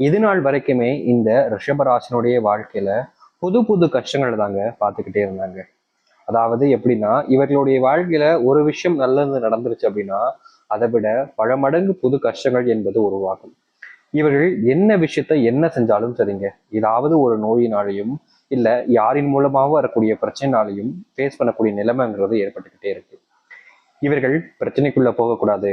இது நாள் வரைக்குமே இந்த ரிஷபராசினுடைய வாழ்க்கையில புது புது கஷ்டங்கள் தாங்க பார்த்துக்கிட்டே இருந்தாங்க. அதாவது எப்படின்னா, இவர்களுடைய வாழ்க்கையில ஒரு விஷயம் நல்லது நடந்துருச்சு அப்படின்னா, அதை விட பல மடங்கு புது கஷ்டங்கள் என்பது உருவாகும். இவர்கள் என்ன விஷயத்த என்ன செஞ்சாலும் சரிங்க, ஏதாவது ஒரு நோயினாலையும் இல்ல யாரின் மூலமாக வரக்கூடிய பிரச்சனைனாலையும் ஃபேஸ் பண்ணக்கூடிய நிலைமைங்கிறது ஏற்பட்டுக்கிட்டே இருக்கு. இவர்கள் பிரச்சனைக்குள்ள போகக்கூடாது,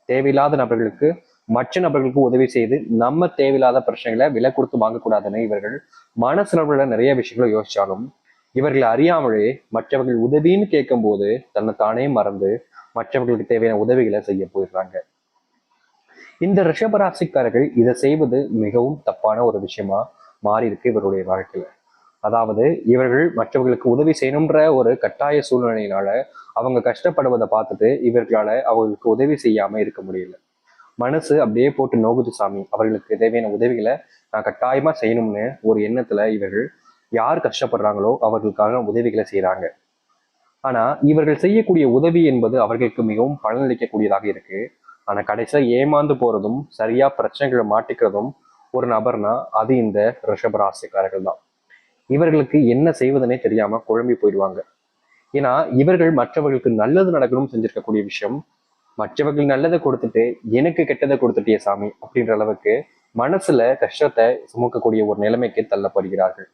தேவையில்லாத நபர்களுக்கு மற்ற நபர்களுக்கு உதவி செய்து நம்ம தேவையில்லாத பிரச்சனைகளை விலை கொடுத்து வாங்கக்கூடாதுன்னு இவர்கள் மனசுல நிறைய விஷயங்களை யோசிச்சாலும், இவர்கள் அறியாமலே மற்றவர்கள் உதவின்னு கேட்கும் போது தன்னை தானே மறந்து மற்றவர்களுக்கு தேவையான உதவிகளை செய்ய போயிடுறாங்க. இந்த ரிஷபராசிக்காரர்கள் இதை செய்வது மிகவும் தப்பான ஒரு விஷயமா மாறி இருக்கு இவருடைய வாழ்க்கையில. அதாவது இவர்கள் மற்றவர்களுக்கு உதவி செய்யணுன்ற ஒரு கட்டாய சூழ்நிலையினால அவங்க கஷ்டப்படுவதை பார்த்துட்டு இவர்களால அவர்களுக்கு உதவி செய்யாம இருக்க முடியல. மனசு அப்படியே போட்டு நோகுது சாமி, அவர்களுக்கு தேவையான உதவிகளை நான் கட்டாயமா செய்யணும்னு ஒரு எண்ணத்துல இவர்கள் யார் கஷ்டப்படுறாங்களோ அவர்களுக்கான உதவிகளை செய்யறாங்க. ஆனா இவர்கள் செய்யக்கூடிய உதவி என்பது அவர்களுக்கு மிகவும் பலனளிக்கக்கூடியதாக இருக்கு. ஆனா கடைசியா ஏமாந்து போறதும் சரியா பிரச்சனைகளை மாட்டிக்கிறதும் ஒரு நபர்னா அது இந்த ரிஷபராசிக்காரர்கள் தான். இவர்களுக்கு என்ன செய்வதுனே தெரியாம குழம்பி போயிடுவாங்க. ஏன்னா இவர்கள் மற்றவர்களுக்கு நல்லது நடக்கணும்னு செஞ்சிருக்கக்கூடிய விஷயம், மற்றவர்கள் நல்லதை கொடுத்துட்டு எனக்கு கெட்டதை கொடுத்துட்டிய சாமி அப்படின்ற அளவுக்கு மனசுல கஷ்டத்தை சுமக்கக்கூடிய ஒரு நிலைமைக்கு தள்ளப்படுகிறார்கள்.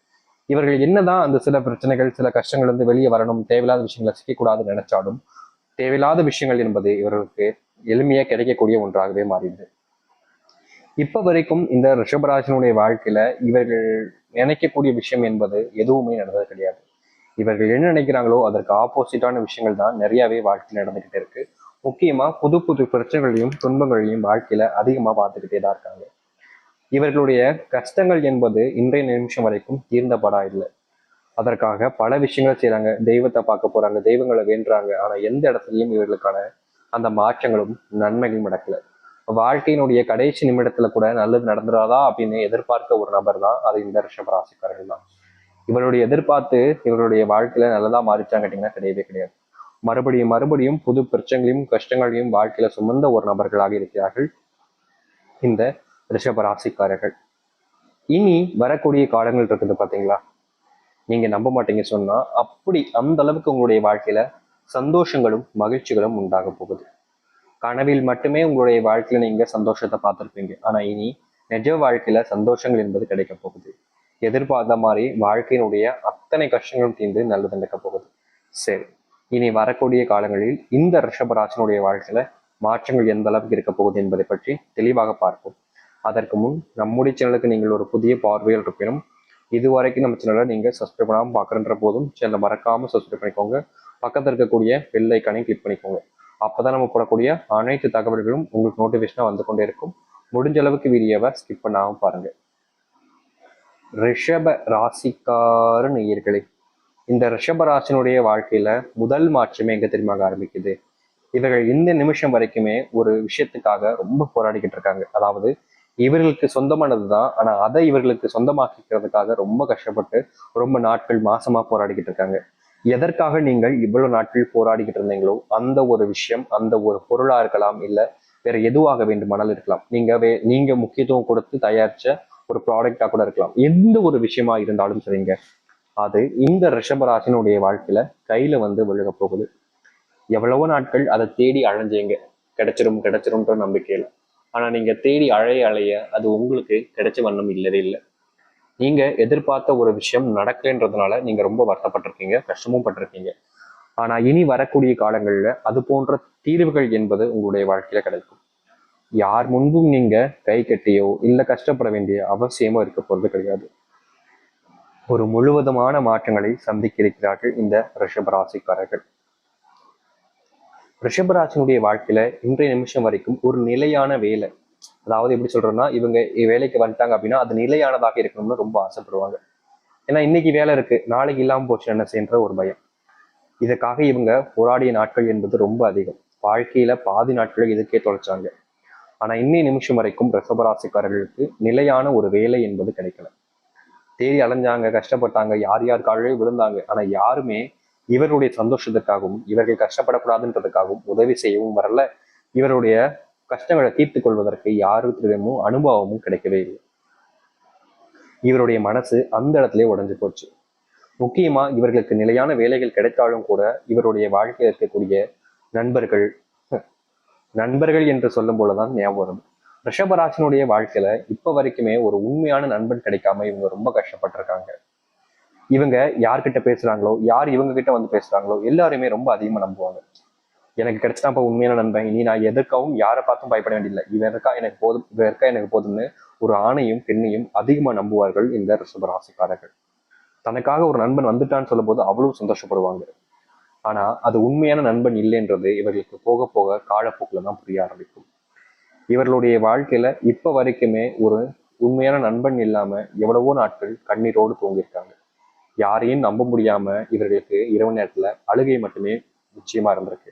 இவர்கள் என்னதான் அந்த சில பிரச்சனைகள் சில கஷ்டங்கள் வந்து வெளியே வரணும், தேவையில்லாத விஷயங்களை சிக்கக்கூடாதுன்னு நினைச்சாலும் தேவையில்லாத விஷயங்கள் என்பது இவர்களுக்கு எளிமையா கிடைக்கக்கூடிய ஒன்றாகவே மாறிடுது. இப்ப வரைக்கும் இந்த ரிஷபராஜனுடைய வாழ்க்கையில இவர்கள் நினைக்கக்கூடிய விஷயம் என்பது எதுவுமே நடந்தது கிடையாது. இவர்கள் என்ன நினைக்கிறாங்களோ அதற்கு ஆப்போசிட்டான விஷயங்கள் தான் நிறையவே வாழ்க்கையில் நடந்துகிட்டே இருக்கு. முக்கியமா புது புது பிரச்சனைகளையும் துன்பங்களையும் வாழ்க்கையில அதிகமா பார்த்துக்கிட்டே தான் இருக்காங்க. இவர்களுடைய கஷ்டங்கள் என்பது இன்றைய நிமிஷம் வரைக்கும் தீர்ந்தபடா இல்லை. அதற்காக பல விஷயங்கள் செய்யறாங்க, தெய்வத்தை பார்க்க போறாங்க, தெய்வங்களை வேண்டுறாங்க. ஆனா எந்த இடத்துலயும் இவர்களுக்கான அந்த மாற்றங்களும் நன்மைகளும் நடக்கல. வாழ்க்கையினுடைய கடைசி நிமிடத்துல கூட நல்லது நடந்துடாதா அப்படின்னு எதிர்பார்க்க ஒரு நபர் தான் அது இந்த ரிஷபராசிக்காரர்கள் தான். இவருடைய எதிர்பார்த்து இவருடைய வாழ்க்கையில நல்லதா மாறிச்சாங்க கேட்டீங்கன்னா கிடையவே கிடையாது. மறுபடியும் மறுபடியும் புது பிரச்சனைகளையும் கஷ்டங்களையும் வாழ்க்கையில சுமந்த ஒரு நபர்களாக இருக்கிறார்கள் இந்த ரிஷபராசிக்காரர்கள். இனி வரக்கூடிய காலங்கள் இருக்குது பாத்தீங்களா, நீங்க நம்ப மாட்டீங்க சொன்னா அப்படி அந்த அளவுக்கு உங்களுடைய வாழ்க்கையில சந்தோஷங்களும் மகிழ்ச்சிகளும் உண்டாக போகுது. கனவில் மட்டுமே உங்களுடைய வாழ்க்கையில நீங்க சந்தோஷத்தை பார்த்துருப்பீங்க. ஆனா இனி நிஜ வாழ்க்கையில சந்தோஷங்கள் என்பது கிடைக்க போகுது. எதிர்பார்த்த மாதிரி வாழ்க்கையினுடைய அத்தனை கஷ்டங்களும் தீர்ந்து நல்லது நடக்க போகுது. சரி, இனி வரக்கூடிய காலங்களில் இந்த ரிஷபராசினுடைய வாழ்க்கையில மாற்றங்கள் எந்த அளவுக்கு இருக்க போகுது என்பதை பற்றி தெளிவாக பார்ப்போம். அதற்கு முன் நம்முடைய சேனலுக்கு நீங்கள் ஒரு புதிய பார்வையில் இருப்பினும் இதுவரைக்கும் நம்ம சேனலை நீங்க சப்ஸ்கிரைப் பண்ணாமல் பார்க்குறன்ற போதும் சேனலை மறக்காம சப்ஸ்கிரைப் பண்ணிக்கோங்க. பக்கத்தில் இருக்கக்கூடிய பெல் ஐக்கானையும் கிளிக் பண்ணிக்கோங்க. அப்பதான் நம்ம போடக்கூடிய அனைத்து தகவல்களும் உங்களுக்கு நோட்டிஃபிகேஷனா வந்து கொண்டே இருக்கும். முடிஞ்ச அளவுக்கு வீடியோவை ஸ்கிப் பண்ணாம பாருங்க. ரிஷப ராசிக்கார நேயர்களே, இந்த ரிஷப ராசினுடைய வாழ்க்கையில முதல் மாற்றமே எங்க தெரியுமாக ஆரம்பிக்குது. இவர்கள் இந்த நிமிஷம் வரைக்குமே ஒரு விஷயத்துக்காக ரொம்ப போராடிக்கிட்டு இருக்காங்க. அதாவது இவர்களுக்கு சொந்தமானது தான், ஆனா அதை இவர்களுக்கு சொந்தமாக்கிக்கிறதுக்காக ரொம்ப கஷ்டப்பட்டு ரொம்ப நாட்கள் மாசமா போராடிக்கிட்டு இருக்காங்க. எதற்காக நீங்கள் இவ்வளவு நாட்கள் போராடிக்கிட்டு இருந்தீங்களோ அந்த ஒரு விஷயம், அந்த ஒரு பொருளா இருக்கலாம், இல்ல வேற எதுவாக வேண்டுமானால் இருக்கலாம், நீங்க முக்கியத்துவம் கொடுத்து தயாரிச்ச ஒரு ப்ராடக்டா கூட இருக்கலாம். எந்த ஒரு விஷயமா இருந்தாலும் சரிங்க, அது இந்த ரிஷபராசினுடைய வாழ்க்கையில கையில வந்து விழுக போகுது. எவ்வளவோ நாட்கள் அதை தேடி அழைஞ்சீங்க, கிடைச்சிரும் கிடைச்சிரும்ன்ற நம்பிக்கையில. ஆனா நீங்க தேடி அழைய அது உங்களுக்கு கிடைச்ச வண்ணம் இல்லவே இல்லை. நீங்க எதிர்பார்த்த ஒரு விஷயம் நடக்கலைன்றதுனால நீங்க ரொம்ப வருத்தப்பட்டிருக்கீங்க, கஷ்டமும் பட்டிருக்கீங்க. ஆனா இனி வரக்கூடிய காலங்கள்ல அது போன்ற தீர்வுகள் என்பது உங்களுடைய வாழ்க்கையில கிடைக்கும். யார் முன்பும் நீங்க கை கட்டியோ இல்ல கஷ்டப்பட வேண்டிய அவசியமோ இருக்க போறது கிடையாது. ஒரு முழுவதுமான மாற்றங்களை சந்திக்க இருக்கிறார்கள் இந்த ரிஷபராசிக்காரர்கள். ரிஷபராசினுடைய வாழ்க்கையில இன்றைய நிமிஷம் வரைக்கும் ஒரு நிலையான வேலை, அதாவது எப்படி சொல்றோம்னா இவங்க வேலைக்கு வந்துட்டாங்க அப்படின்னா அது நிலையானதாக இருக்கணும்னு ரொம்ப ஆசைப்படுவாங்க. ஏன்னா இன்னைக்கு வேலை இருக்கு, நாளைக்கு இல்லாம போச்சு என்ன செய்யற ஒரு பயம். இதுக்காக இவங்க போராடிய நாட்கள் என்பது ரொம்ப அதிகம். வாழ்க்கையில பாதி நாட்களை இதுக்கே தொலைச்சாங்க. ஆனா இன்னைய நிமிஷம் வரைக்கும் ரிஷபராசிக்காரர்களுக்கு நிலையான ஒரு வேலை என்பது கிடைக்கல. தேடி அலைஞ்சாங்க, கஷ்டப்பட்டாங்க, யார் யார் காலையிலே விழுந்தாங்க. ஆனா யாருமே இவருடைய சந்தோஷத்துக்காகவும் இவர்கள் கஷ்டப்படக்கூடாதுன்றதுக்காகவும் உதவி செய்யவும் வரல. இவருடைய கஷ்டங்களை தீர்த்து கொள்வதற்கு யாருக்கிடமும் அனுபவமும் கிடைக்கவே இல்லை. இவருடைய மனசு அந்த இடத்துல உடைஞ்சு போச்சு. முக்கியமா இவர்களுக்கு நிலையான வேலைகள் கிடைத்தாலும் கூட இவருடைய வாழ்க்கையில் இருக்கக்கூடிய நண்பர்கள் நண்பர்கள் என்று சொல்லும் போலதான் ஞாபகம் வரும். ரிஷபராசினுடைய வாழ்க்கையில இப்ப வரைக்குமே ஒரு உண்மையான நண்பன் கிடைக்காம இவங்க ரொம்ப கஷ்டப்பட்டிருக்காங்க. இவங்க யார்கிட்ட பேசுறாங்களோ, யார் இவங்க கிட்ட வந்து பேசுறாங்களோ எல்லாருமே ரொம்ப அதிகமா நம்புவாங்க. எனக்கு கிடைச்சிட்டாப்ப உண்மையான நண்பன், இனி நான் எதற்காகவும் யாரை பார்த்தும் பயப்பட வேண்டியதில்லை, இவன் இருக்கா எனக்கு போதும், இவன் இருக்கா எனக்கு போதும்னு ஒரு ஆணையும் பெண்ணையும் அதிகமா நம்புவார்கள் இந்த ரிஷபராசிக்காரர்கள். தனக்காக ஒரு நண்பன் வந்துட்டான்னு சொல்லும் போது அவ்வளவு சந்தோஷப்படுவாங்க. ஆனா அது உண்மையான நண்பன் இல்லைன்றது இவர்களுக்கு போக போக காலப்போக்கில் தான் புரிய ஆரம்பிக்கும். இவர்களுடைய வாழ்க்கையில இப்ப வரைக்குமே ஒரு உண்மையான நண்பன் இல்லாம எவ்வளவோ நாட்கள் கண்ணீரோடு தூங்கியிருக்காங்க. யாரையும் நம்ப முடியாம இவர்களுக்கு இரவு நேரத்துல அழுகை மட்டுமே நிச்சயமா இருந்திருக்கு.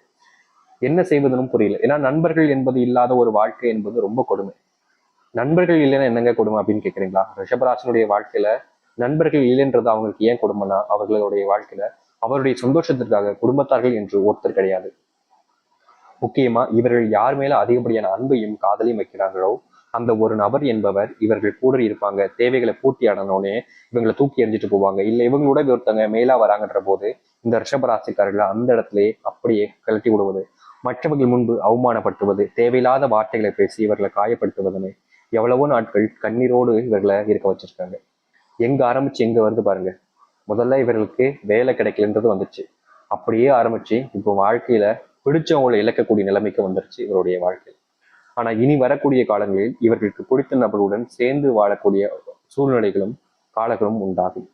என்ன செய்வதுன்னு புரியல. ஏன்னா நண்பர்கள் என்பது இல்லாத ஒரு வாழ்க்கை என்பது ரொம்ப கொடுமை. நண்பர்கள் இல்லைன்னா என்னங்க கொடுமை அப்படின்னு கேட்குறீங்களா? ரிஷபராசனுடைய வாழ்க்கையில நண்பர்கள் இல்லைன்றது அவங்களுக்கு ஏன் கொடுமைன்னா, அவர்களுடைய வாழ்க்கையில அவருடைய சந்தோஷத்திற்காக குடும்பத்தார்கள் என்று ஒருத்தர் கிடையாது. முக்கியமா இவர்கள் யார் மேல அதிகப்படியான அன்பையும் காதலையும் வைக்கிறார்களோ அந்த ஒரு நபர் என்பவர் இவர்கள் கூட இருப்பாங்க. தேவைகளை பூர்த்தி ஆனோடனே இவங்களை தூக்கி எறிஞ்சிட்டு போவாங்க. இல்லை இவங்களோட ஒருத்தவங்க மேலா வராங்கன்ற போது இந்த ரிஷபராசிக்காரர்களை அந்த இடத்திலே அப்படியே கழட்டி விடுவது, மற்றவர்கள் முன்பு அவமானப்படுத்துவது, தேவையில்லாத வார்த்தைகளை பேசி இவர்களை காயப்படுத்துவதுன்னு எவ்வளவோ நாட்கள் கண்ணீரோடு இவர்களை இருக்க வச்சிருக்காங்க. எங்க ஆரம்பிச்சு எங்க வருது பாருங்க. முதல்ல இவர்களுக்கு வேலை கிடைக்கலன்றது வந்துச்சு. அப்படியே ஆரம்பிச்சு இப்போ வாழ்க்கையில பிடிச்சவங்களை இழக்கக்கூடிய நிலைமைக்கு வந்துருச்சு இவருடைய வாழ்க்கை. ஆனா இனி வரக்கூடிய காலங்களில் இவர்களுக்கு பிடித்த நபர்களுடன் சேர்ந்து வாழக்கூடிய சூழ்நிலைகளும் காலங்களும் உண்டாகும்.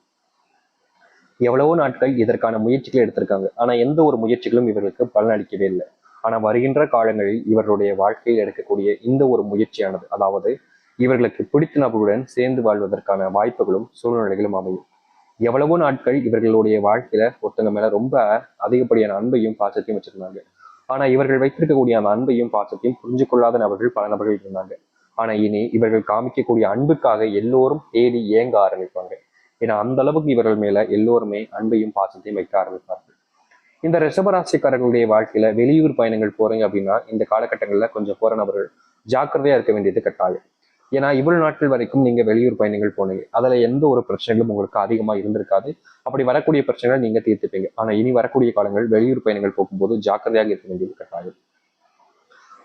எவ்வளவோ நாட்கள் இதற்கான முயற்சிகளை எடுத்திருக்காங்க. ஆனா எந்த ஒரு முயற்சிகளும் இவர்களுக்கு பலனளிக்கவே இல்லை. ஆனா வருகின்ற காலங்களில் இவர்களுடைய வாழ்க்கையில் எடுக்கக்கூடிய இந்த ஒரு முயற்சியானது, அதாவது இவர்களுக்கு பிடித்த நபர்களுடன் சேர்ந்து வாழ்வதற்கான வாய்ப்புகளும் சூழ்நிலைகளும் அமையும். எவ்வளவோ நாட்கள் இவர்களுடைய வாழ்க்கையில ஒருத்தங்க மேல ரொம்ப அதிகப்படியான அன்பையும் பாசத்தையும் வச்சிருந்தாங்க. ஆனா இவர்கள் வைத்திருக்கக்கூடிய அந்த அன்பையும் பாசத்தையும் புரிஞ்சு கொள்ளாத நபர்கள் பல நபர்கள் இருந்தாங்க. ஆனா இனி இவர்கள் காமிக்கக்கூடிய அன்புக்காக எல்லோரும் தேடி ஏங்க ஆரம்பிப்பாங்க. ஏன்னா அந்த அளவுக்கு இவர்கள் மேல எல்லோருமே அன்பையும் பாசத்தையும் வைக்க ஆரம்பிப்பார்கள். இந்த ரிஷபராசிக்காரர்களுடைய வாழ்க்கையில வெளியூர் பயணங்கள் போறீங்க அப்படின்னா இந்த காலகட்டங்கள்ல கொஞ்சம் போற நபர்கள் ஜாக்கிரதையா இருக்க வேண்டியது கட்டாயம். ஏன்னா இவ்வளவு நாட்கள் வரைக்கும் நீங்க வெளியூர் பயணங்கள் போனீங்க, அதுல எந்த ஒரு பிரச்சனைகளும் உங்களுக்கு அதிகமா இருந்திருக்காது. அப்படி வரக்கூடிய பிரச்சனைகளை நீங்க தீர்த்துப்பீங்க. ஆனா இனி வரக்கூடிய காலங்கள் வெளியூர் பயணங்கள் போகும்போது ஜாக்கிரதையாக இருக்க வேண்டியது கட்டாயம்.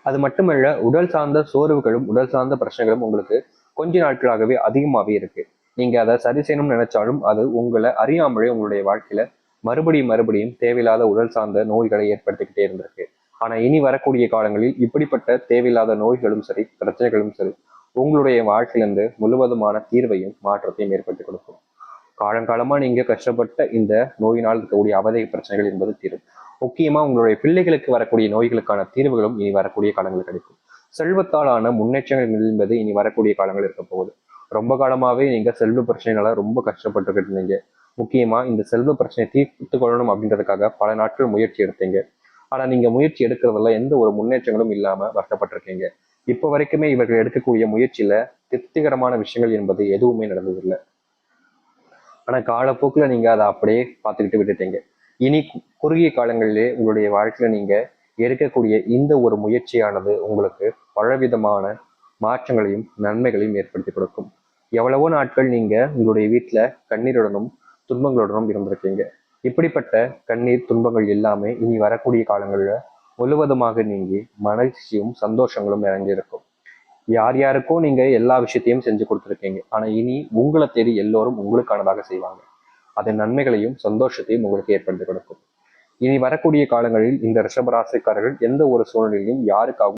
அது மட்டுமல்ல, உடல் சார்ந்த சோர்வுகளும் உடல் சார்ந்த பிரச்சனைகளும் உங்களுக்கு கொஞ்ச நாட்களாகவே அதிகமாகவே இருக்கு. நீங்க அதை சரி செய்யணும்னு நினைச்சாலும் அது உங்களை அறியாமலே உங்களுடைய வாழ்க்கையில மறுபடியும் தேவையில்லாத உடல் சார்ந்த நோய்களை ஏற்படுத்திக்கிட்டே இருந்திருக்கு. ஆனா இனி வரக்கூடிய காலங்களில் இப்படிப்பட்ட தேவையில்லாத நோய்களும் சரி, பிரச்சனைகளும் சரி, உங்களுடைய வாழ்க்கையிலிருந்து முழுவதுமான தீர்வையும் மாற்றத்தையும் ஏற்படுத்தி கொடுக்கும். காலங்காலமா நீங்க கஷ்டப்பட்ட இந்த நோயினால் இருக்கக்கூடிய அவதிக பிரச்சனைகள் என்பது தீரும். முக்கியமா உங்களுடைய பிள்ளைகளுக்கு வரக்கூடிய நோய்களுக்கான தீர்வுகளும் இனி வரக்கூடிய காலங்கள் கிடைக்கும். செல்வத்தாலான முன்னேற்றங்கள் என்பது இனி வரக்கூடிய காலங்கள் இருக்க போகுது. ரொம்ப காலமாவே நீங்க செல்வ பிரச்சனைனால ரொம்ப கஷ்டப்பட்டுக்கிட்டு இருந்தீங்க. முக்கியமா இந்த செல்வ பிரச்சனையை தீர்த்து கொள்ளணும் அப்படின்றதுக்காக பல நாட்கள் முயற்சி எடுத்தீங்க. ஆனா நீங்க முயற்சி எடுக்கிறதுல எந்த ஒரு முன்னேற்றங்களும் இல்லாம வருத்தப்பட்டிருக்கீங்க. இப்ப வரைக்குமே இவர்கள் எடுக்கக்கூடிய முயற்சியில திருப்திகரமான விஷயங்கள் என்பது எதுவுமே நடந்ததில்லை. ஆனா காலப்போக்கில் நீங்க அதை அப்படியே பார்த்துக்கிட்டு விட்டுட்டீங்க. இனி குறுகிய காலங்களிலே உங்களுடைய வாழ்க்கையில நீங்க எடுக்கக்கூடிய இந்த ஒரு முயற்சியானது உங்களுக்கு பலவிதமான மாற்றங்களையும் நன்மைகளையும் ஏற்படுத்தி கொடுக்கும். எவ்வளவோ நாட்கள் நீங்க உங்களுடைய வீட்டுல கண்ணீருடனும் துன்பங்களுடனும் இருந்திருக்கீங்க. இப்படிப்பட்ட கண்ணீர் துன்பங்கள் எல்லாமே இனி வரக்கூடிய காலங்களில் முழுவதுமாக நீங்கி மகிழ்ச்சியும் சந்தோஷங்களும் நிறைஞ்சிருக்கும். யார் யாருக்கும் நீங்க எல்லா விஷயத்தையும் செஞ்சு கொடுத்துருக்கீங்க. ஆனா இனி உங்களை தேடி எல்லோரும் உங்களுக்கானதாக செய்வாங்க. அதன் நன்மைகளையும் சந்தோஷத்தையும் உங்களுக்கு ஏற்படுத்தி கொடுக்கும். இனி வரக்கூடிய காலங்களில் இந்த ரிஷபராசிக்காரர்கள் எந்த ஒரு சூழ்நிலையும் யாருக்காகவும்